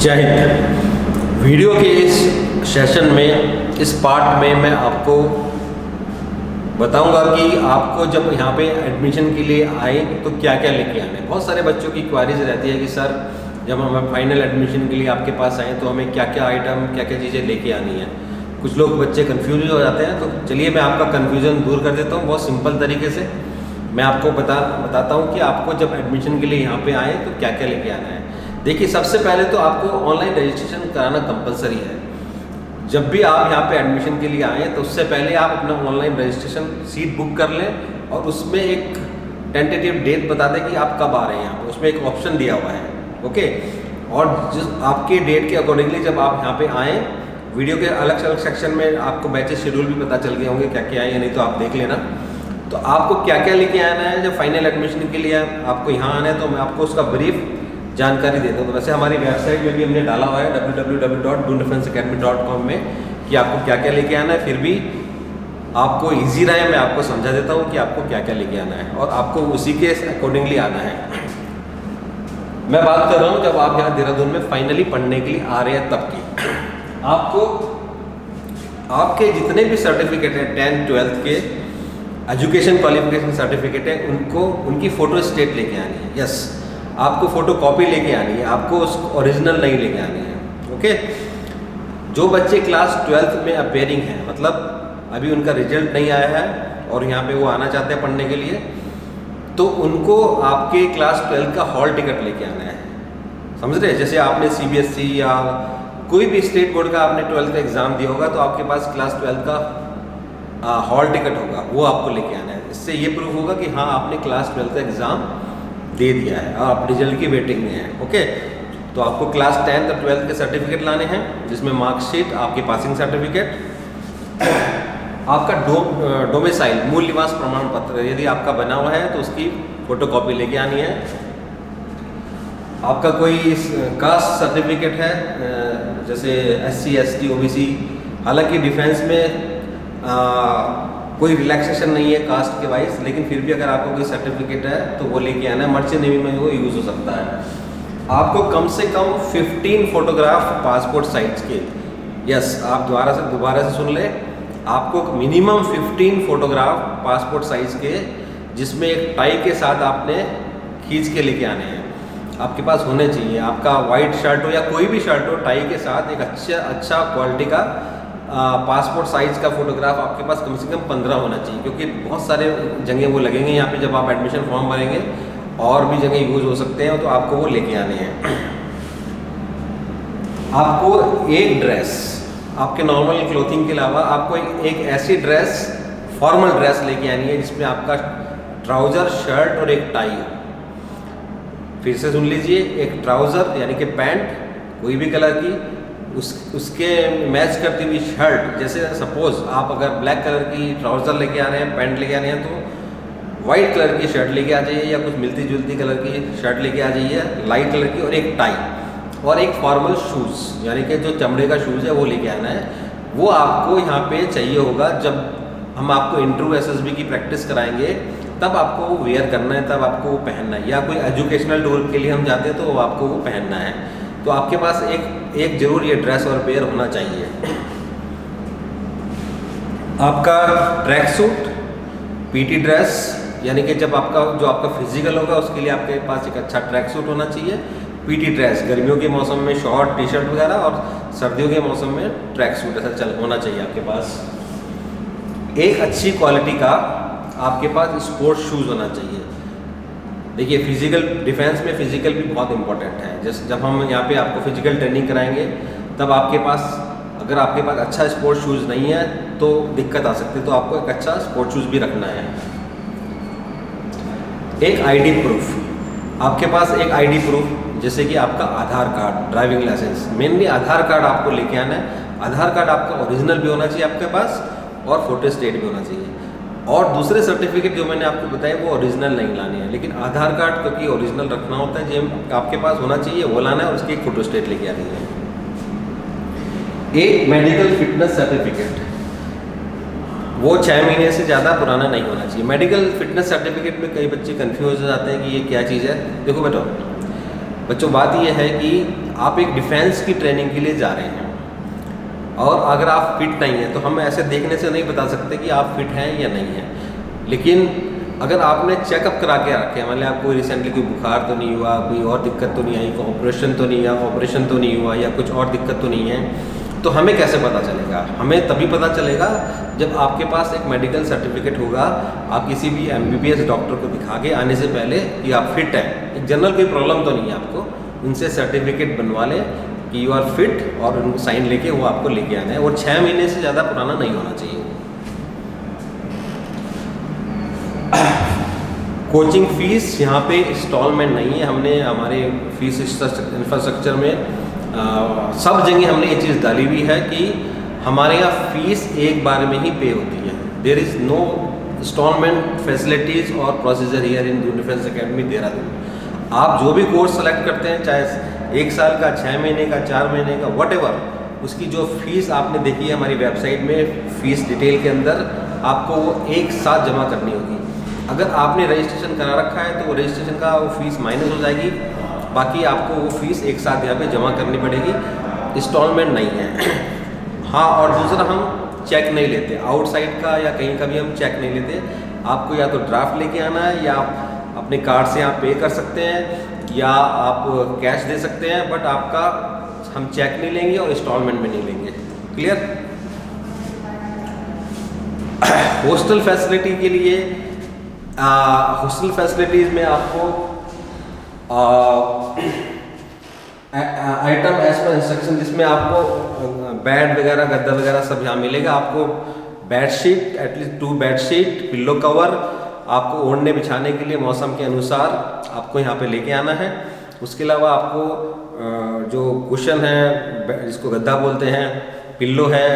जय हिंद। वीडियो के इस सेशन में, इस पार्ट में मैं आपको बताऊंगा कि आपको जब यहाँ पे एडमिशन के लिए आए तो क्या क्या लेके आना है। बहुत सारे बच्चों की क्वारीज रहती है कि सर जब हम फाइनल एडमिशन के लिए आपके पास आए तो हमें क्या क्या आइटम, क्या क्या चीज़ें लेके आनी है। कुछ लोग बच्चे कन्फ्यूज हो जाते हैं, तो चलिए मैं आपका कन्फ्यूज़न दूर कर देता हूँ बहुत सिंपल तरीके से। मैं आपको बताता हूँ कि आपको जब एडमिशन के लिए यहाँ पे आए तो क्या क्या लेके आना है। देखिए, सबसे पहले तो आपको ऑनलाइन रजिस्ट्रेशन कराना कंपलसरी है। जब भी आप यहाँ पे एडमिशन के लिए आए तो उससे पहले आप अपना ऑनलाइन रजिस्ट्रेशन सीट बुक कर लें और उसमें एक टेंटेटिव डेट बता दें कि आप कब आ रहे हैं। यहाँ पे उसमें एक ऑप्शन दिया हुआ है, ओके। और जिस आपके डेट के अकॉर्डिंगली जब आप यहाँ पे आएँ, वीडियो के अलग अलग सेक्शन में आपको बैचेस शेड्यूल भी पता चल गए होंगे क्या क्या है या नहीं, तो आप देख लेना। तो आपको क्या क्या लेके आना है जब फाइनल एडमिशन के लिए आपको यहाँ आना है, तो मैं आपको उसका ब्रीफ जानकारी देता हूँ। तो वैसे हमारी वेबसाइट में भी हमने डाला हुआ है www.doondefenseacademy.com में कि आपको क्या क्या लेके आना है। फिर भी आपको इजी रहे, मैं आपको समझा देता हूँ कि आपको क्या क्या लेके आना है और आपको उसी के अकॉर्डिंगली आना है। मैं बात कर रहा हूँ जब आप यहाँ देहरादून में फाइनली पढ़ने के लिए आ रहे हैं तब की। आपको आपके जितने भी सर्टिफिकेट हैं 10th 12th के एजुकेशन क्वालिफिकेशन सर्टिफिकेट है, उनकी फ़ोटो स्टेट लेके आनी है। यस, आपको फ़ोटो कॉपी लेके आनी है, आपको उस ओरिजिनल नहीं लेके आनी है, ओके। जो बच्चे क्लास 12th में अपेयरिंग हैं, मतलब अभी उनका रिजल्ट नहीं आया है और यहाँ पे वो आना चाहते हैं पढ़ने के लिए, तो उनको आपके क्लास 12th का हॉल टिकट लेके आना है। समझ रहे हैं? जैसे आपने CBSE या कोई भी स्टेट बोर्ड का आपने 12th का एग्ज़ाम दिया होगा तो आपके पास क्लास 12th का हॉल टिकट होगा, वो आपको लेके आना है। इससे ये प्रूफ होगा कि हाँ आपने क्लास 12th का एग्ज़ाम दे दिया है और आप रिजल्ट की वेटिंग में हैं, ओके। तो आपको क्लास 10th और 12th के सर्टिफिकेट लाने हैं, जिसमें मार्कशीट, आपकी पासिंग सर्टिफिकेट, आपका डोमिसाइल मूल निवास प्रमाण पत्र यदि आपका बना हुआ है तो उसकी फ़ोटोकॉपी लेके आनी है। आपका कोई कास्ट सर्टिफिकेट है, जैसे SC ST OBC, हालांकि डिफेंस में कोई रिलैक्सेशन नहीं है कास्ट के वाइज, लेकिन फिर भी अगर आपको कोई सर्टिफिकेट है तो वो लेके आना है। मर्चेंट नेवी में वो यूज़ हो सकता है। आपको कम से कम 15 फोटोग्राफ पासपोर्ट साइज के, यस आप दोबारा से सुन लें, आपको मिनिमम 15 फोटोग्राफ पासपोर्ट साइज के, जिसमें एक टाई के साथ आपने खींच के लेके आने हैं, आपके पास होने चाहिए। आपका वाइट शर्ट हो या कोई भी शर्ट हो, टाई के साथ एक अच्छा क्वालिटी का पासपोर्ट साइज़ का फोटोग्राफ आपके पास कम से कम 15 होना चाहिए, क्योंकि बहुत सारे जगह वो लगेंगे यहाँ पे जब आप एडमिशन फॉर्म भरेंगे, और भी जगह यूज़ हो सकते हैं, तो आपको वो लेके आने हैं। आपको एक ड्रेस, आपके नॉर्मल क्लोथिंग के अलावा आपको एक ऐसी ड्रेस, फॉर्मल ड्रेस लेके आनी है जिसमें आपका ट्राउज़र, शर्ट और एक टाई हो। फिर से सुन लीजिए, एक ट्राउज़र यानी कि पैंट कोई भी कलर की, उसके मैच करती हुई शर्ट। जैसे सपोज आप अगर ब्लैक कलर की ट्राउज़र लेके आ रहे हैं, पैंट लेके आ रहे हैं, तो वाइट कलर की शर्ट लेके आ जाइए, या कुछ मिलती जुलती कलर की शर्ट लेके आ जाइए, लाइट कलर की, और एक टाई और एक फॉर्मल शूज़, यानी कि जो चमड़े का शूज़ है वो लेके आना है। वो आपको यहाँ पे चाहिए होगा जब हम आपको इंटरव्यू SSB की प्रैक्टिस कराएंगे, तब आपको वो वेयर करना है, तब आपको वो पहनना है, या कोई एजुकेशनल टूर के लिए हम जाते हैं तो वो आपको वो पहनना है। तो आपके पास एक जरूर ये ड्रेस और पेयर होना चाहिए। आपका ट्रैक सूट, PT ड्रेस, यानी कि जब आपका फिजिकल होगा उसके लिए आपके पास एक अच्छा ट्रैक सूट होना चाहिए। PT ड्रेस गर्मियों के मौसम में शॉर्ट टी-शर्ट वगैरह, और सर्दियों के मौसम में ट्रैक सूट ऐसा होना चाहिए आपके पास। एक अच्छी क्वालिटी का आपके पास स्पोर्ट्स शूज़ होना चाहिए। देखिए, फिजिकल डिफेंस में फिजिकल भी बहुत इंपॉर्टेंट है। जैसे जब हम यहाँ पे आपको फिजिकल ट्रेनिंग कराएंगे, तब आपके पास अगर आपके पास अच्छा स्पोर्ट्स शूज़ नहीं है तो दिक्कत आ सकती है, तो आपको एक अच्छा स्पोर्ट्स शूज़ भी रखना है। एक ID प्रूफ, आपके पास एक ID प्रूफ, जैसे कि आपका आधार कार्ड, ड्राइविंग लाइसेंस, मेनली आधार कार्ड आपको लेके आना है। आधार कार्ड आपका ओरिजिनल भी होना चाहिए आपके पास, और फोटो स्टेट भी होना चाहिए। और दूसरे सर्टिफिकेट जो मैंने आपको बताया वो ओरिजिनल नहीं लाने हैं, लेकिन आधार कार्ड क्योंकि ओरिजिनल रखना होता है, जो आपके पास होना चाहिए वो लाना है, और उसकी एक फोटो स्टेट लेके आनी है। एक मेडिकल फिटनेस सर्टिफिकेट, वो 6 महीने से ज़्यादा पुराना नहीं होना चाहिए। मेडिकल फिटनेस सर्टिफिकेट में कई बच्चे कन्फ्यूज हो जाते हैं कि ये क्या चीज़ है। देखो बच्चों, बात ये है कि आप एक डिफेंस की ट्रेनिंग के लिए जा रहे हैं और अगर आप फिट नहीं हैं तो हम ऐसे देखने से नहीं बता सकते कि आप फिट हैं या नहीं हैं। लेकिन अगर आपने चेकअप करा के रखे, मान लिया आपको रिसेंटली कोई बुखार तो नहीं हुआ, कोई और दिक्कत तो नहीं आई, कोई ऑपरेशन तो नहीं हुआ, ऑपरेशन तो नहीं हुआ या कुछ और दिक्कत तो नहीं है, तो हमें कैसे पता चलेगा? हमें तभी पता चलेगा जब आपके पास एक मेडिकल सर्टिफिकेट होगा, आप किसी भी MBBS डॉक्टर को दिखा के आने से पहले कि आप फिट हैं, एक जनरल कोई प्रॉब्लम तो नहीं है आपको, उनसे सर्टिफिकेट बनवा लें कि यू आर फिट और उनको साइन लेके वो आपको लेके आना है और 6 महीने से ज़्यादा पुराना नहीं होना चाहिए। कोचिंग फीस यहाँ पे इंस्टॉलमेंट नहीं है, हमने हमारे फीस इंफ्रास्ट्रक्चर में सब जगह हमने ये चीज़ डाली हुई है कि हमारे यहाँ फीस एक बार में ही पे होती है। There is no installment facilities और procedure here in defence academy Dehradun. आप जो भी कोर्स सेलेक्ट करते हैं, चाहे 1 साल का, 6 महीने का, 4 महीने का, व्हाटएवर, उसकी जो फीस आपने देखी है हमारी वेबसाइट में फीस डिटेल के अंदर, आपको वो एक साथ जमा करनी होगी। अगर आपने रजिस्ट्रेशन करा रखा है तो वो रजिस्ट्रेशन का वो फीस माइनस हो जाएगी, बाकी आपको वो फीस एक साथ यहाँ पे जमा करनी पड़ेगी, इंस्टॉलमेंट नहीं है। हाँ, और दूसरा हम चेक नहीं लेते, आउटसाइड का या कहीं का भी हम चेक नहीं लेते। आपको या तो ड्राफ्ट लेके आना है या आप अपने कार्ड से आप पे कर सकते हैं या आप कैश दे सकते हैं, बट आपका हम चेक नहीं लेंगे और इंस्टॉलमेंट में नहीं लेंगे। क्लियर? हॉस्टल फैसिलिटी के लिए हॉस्टल फैसिलिटीज़ में आपको आइटम एज पर इंस्ट्रक्शन, जिसमें आपको बेड वगैरह, गद्दा वगैरह सब यहाँ मिलेगा। आपको bedsheet, at least 2 bedsheet, pillow cover आपको ओढ़ने बिछाने के लिए मौसम के अनुसार आपको यहाँ पे लेके आना है। उसके अलावा आपको जो कुशन है, जिसको गद्दा बोलते हैं, पिल्लो है,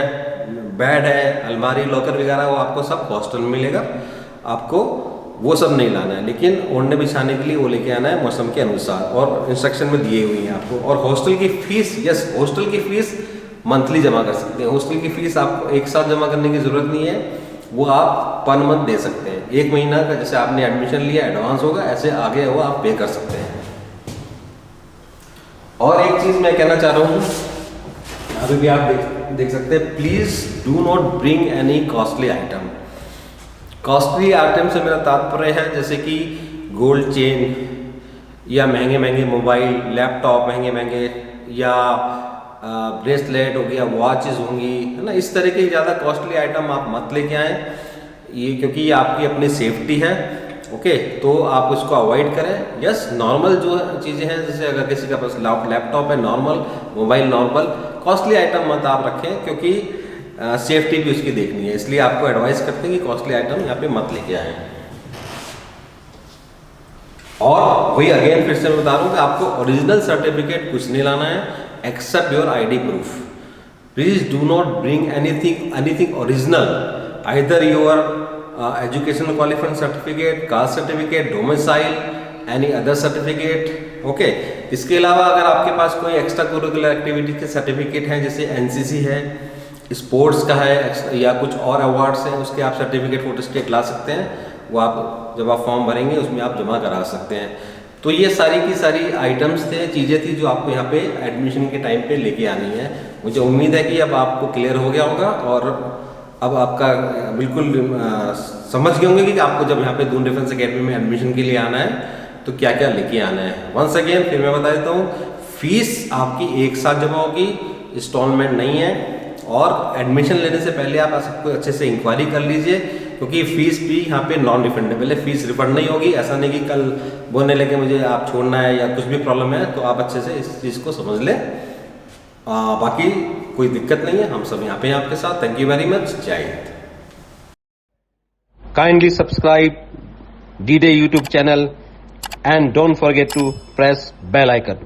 बेड है, अलमारी, लॉकर वगैरह, वो आपको सब हॉस्टल में मिलेगा। आपको वो सब नहीं लाना है, लेकिन ओढ़ने बिछाने के लिए वो लेके आना है मौसम के अनुसार, और इंस्ट्रक्शन में दिए हुई हैं आपको। और हॉस्टल की फ़ीस, यस, हॉस्टल की फ़ीस मंथली जमा कर सकते हैं। हॉस्टल की फ़ीस आपको एक साथ जमा करने की ज़रूरत नहीं है, वो आप पर मंथ दे सकते हैं। 1 महीना का जैसे आपने एडमिशन लिया एडवांस होगा, ऐसे आगे वो आप पे कर सकते हैं। और एक चीज़ मैं कहना चाह रहा हूँ, अभी भी आप देख सकते हैं, please do not bring any costly item. Costly item से मेरा तात्पर्य है जैसे कि गोल्ड चेन या महंगे महंगे मोबाइल, लैपटॉप महंगे महंगे, या ब्रेसलेट हो गया, वॉचेस होंगी, है ना, इस तरह के ज़्यादा कॉस्टली आइटम आप मत लेके आएँ, ये क्योंकि ये आपकी अपनी सेफ्टी है। ओके, तो आप उसको अवॉइड करें। यस, नॉर्मल जो चीज़ें हैं, जैसे अगर किसी का पास लैपटॉप है normal, mobile normal, costly item मत आप रखें, क्योंकि सेफ्टी भी उसकी देखनी है, इसलिए आपको एडवाइस करते हैं कि कॉस्टली आइटम यहाँ पे मत लेके आएँ। और वही अगेन फिर से मैं बता रहा हूँ कि आपको ओरिजिनल सर्टिफिकेट कुछ नहीं लाना है except your ID proof. Please do not bring anything original, either your educational qualification certificate, caste certificate, domicile, any other certificate. Okay, इसके अलावा अगर आपके पास कोई एक्स्ट्रा करिकुलर एक्टिविटी के सर्टिफिकेट हैं, जैसे NCC है, स्पोर्ट्स का है, या कुछ और अवार्ड्स हैं, उसके आप सर्टिफिकेट फोटोस्टेट ला सकते हैं। वो आप जब आप फॉर्म भरेंगे उसमें आप जमा करा सकते हैं। तो ये सारी की सारी आइटम्स थे, चीज़ें थी जो आपको यहाँ पे एडमिशन के टाइम पे लेके आनी है। मुझे उम्मीद है कि अब आपको क्लियर हो गया होगा और अब आपका बिल्कुल समझ गए होंगे कि आपको जब यहाँ पे दून डिफेंस एकेडमी में एडमिशन के लिए आना है तो क्या क्या लेके आना है। वंस अगेन फिर मैं बता देता हूँ, फीस आपकी एक साथ जमा होगी, इंस्टॉलमेंट नहीं है। और एडमिशन लेने से पहले आप सबको अच्छे से इंक्वायरी कर लीजिए, क्योंकि फ़ीस भी यहाँ पे नॉन रिफंडेबल है, फीस रिफंड नहीं होगी। ऐसा नहीं कि कल बोलने लगे मुझे आप छोड़ना है या कुछ भी प्रॉब्लम है, तो आप अच्छे से इस चीज़ को समझ लें। बाकी कोई दिक्कत नहीं है, हम सब यहाँ पे हैं आपके साथ। थैंक यू वेरी मच, जय Hind. Kindly subscribe D-Day YouTube channel and don't forget to press bell icon.